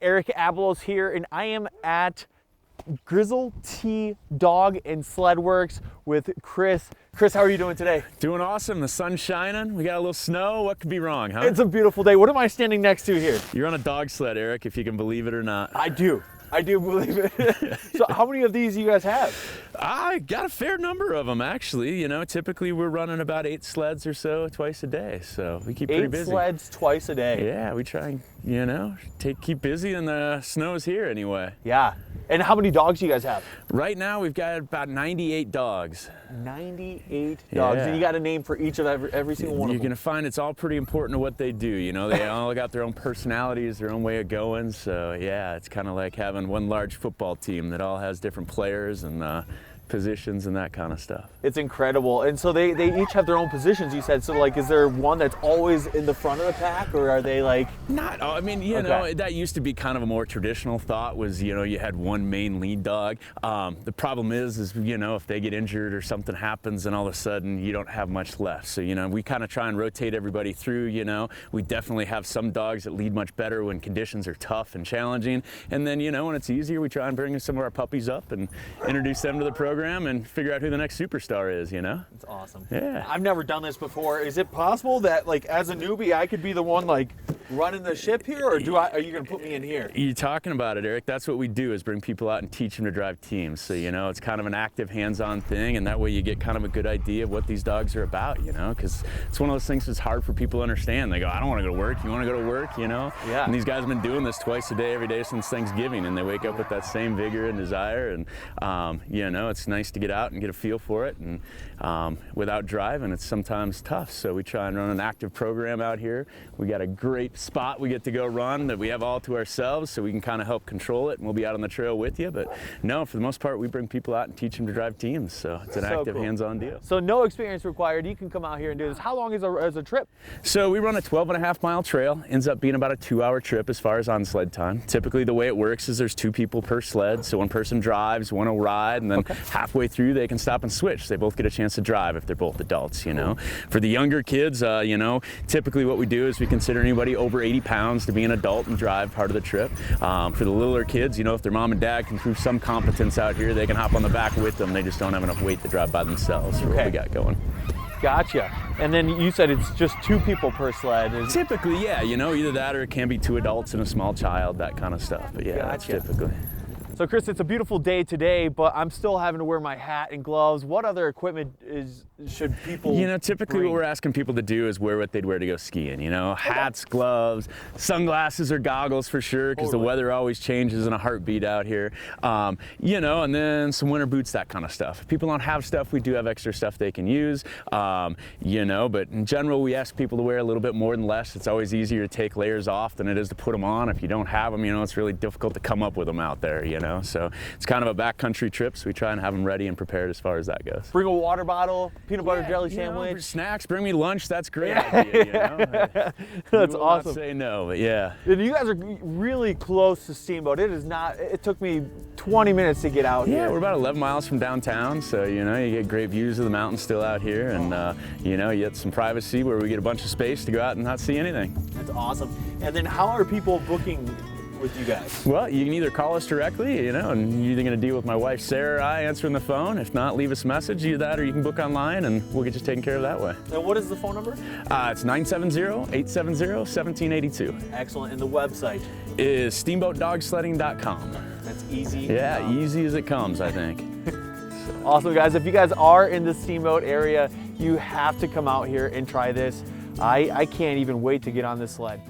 Eric Abelos here, and I am at Grizzle T Dog and Sled Works with Chris. Chris, how are you doing today? Doing awesome. The sun's shining. We got a little snow. What could be wrong, huh? It's a beautiful day. What am I standing next to here? You're on a dog sled, Eric, if you can believe it or not. I do believe it. So how many of these do you guys have? I got a fair number of them, actually. You know, typically we're running about 8 sleds or so twice a day, so we keep pretty busy. 8 sleds twice a day. Yeah, we try and, you know, keep busy, and the snow's here anyway. Yeah. And how many dogs do you guys have? Right now we've got about 98 dogs. 98 dogs. Yeah. And you got a name for each of every single one of them? You're going to find it's all pretty important to what they do. You know, they all got their own personalities, their own way of going. So, yeah, it's kind of like having one large football team that all has different players and positions and that kind of stuff. It's incredible. And so they each have their own positions, you said. So, like, is there one that's always in the front of the pack, or are they like... Not, I mean, you know, that used to be kind of a more traditional thought was, you know, you had one main lead dog. The problem is, you know, if they get injured or something happens and all of a sudden you don't have much left. So, you know, we kind of try and rotate everybody through, you know. We definitely have some dogs that lead much better when conditions are tough and challenging. And then, you know, when it's easier, we try and bring some of our puppies up and introduce them to the program and figure out who the next superstar is, you know? That's awesome. Yeah. I've never done this before. Is it possible that, like, as a newbie, I could be the one, like, running the ship here, or are you going to put me in here? You're talking about it, Eric. That's what we do, is bring people out and teach them to drive teams. So, you know, it's kind of an active, hands-on thing, and that way you get kind of a good idea of what these dogs are about, you know? Because it's one of those things that's hard for people to understand. They go, I don't want to go to work. You want to go to work, you know? Yeah. And these guys have been doing this twice a day, every day since Thanksgiving, and they wake up with that same vigor and desire. And, you know, it's nice to get out and get a feel for it. And without driving, it's sometimes tough. So we try and run an active program out here. We got a great spot we get to go run that we have all to ourselves, so we can kind of help control it, and we'll be out on the trail with you. But no, for the most part, we bring people out and teach them to drive teams. So it's an active, hands-on deal. So no experience required. You can come out here and do this. How long is a trip? So we run a 12.5-mile trail. Ends up being about a 2-hour trip as far as on sled time. Typically the way it works is there's 2 people per sled. So one person drives, one will ride, and then halfway through they can stop and switch. They both get a chance to drive if they're both adults, you know. For the younger kids, you know, typically what we do is we consider anybody over 80 pounds to be an adult and drive part of the trip. For the littler kids, you know, if their mom and dad can prove some competence out here, they can hop on the back with them. They just don't have enough weight to drive by themselves for what we got going. Gotcha. And then you said it's just 2 people per sled. Typically, yeah, you know, either that or it can be 2 adults and a small child, that kind of stuff. But yeah, that's typically. So Chris, it's a beautiful day today, but I'm still having to wear my hat and gloves. What other equipment should people You know, typically bring? what we're asking people to do is wear what they'd wear to go skiing, you know, hats, gloves, sunglasses or goggles for sure, because the weather always changes in a heartbeat out here. You know, and then some winter boots, that kind of stuff. If people don't have stuff, we do have extra stuff they can use, you know, but in general, we ask people to wear a little bit more than less. It's always easier to take layers off than it is to put them on. If you don't have them, you know, it's really difficult to come up with them out there, you know. So it's kind of a backcountry trip, so we try and have them ready and prepared as far as that goes. Bring a water bottle, peanut butter jelly sandwich. Know, snacks, bring me lunch, that's a great idea, you know. That's awesome. Not say no, but yeah. And you guys are really close to Steamboat. It is not, it took me 20 minutes to get out here. Yeah, we're about 11 miles from downtown, so you know, you get great views of the mountains still out here, and you know, you get some privacy where we get a bunch of space to go out and not see anything. That's awesome. And then how are people booking with you guys? Well, you can either call us directly, you know, and you're either going to deal with my wife Sarah or I answering the phone. If not, leave us a message, either that or you can book online and we'll get you taken care of that way. And what is the phone number? It's 970-870-1782. Excellent. And the website? Is steamboatdogsledding.com. That's easy. Yeah, easy as it comes, I think. Awesome, guys. If you guys are in the Steamboat area, you have to come out here and try this. I can't even wait to get on this sled.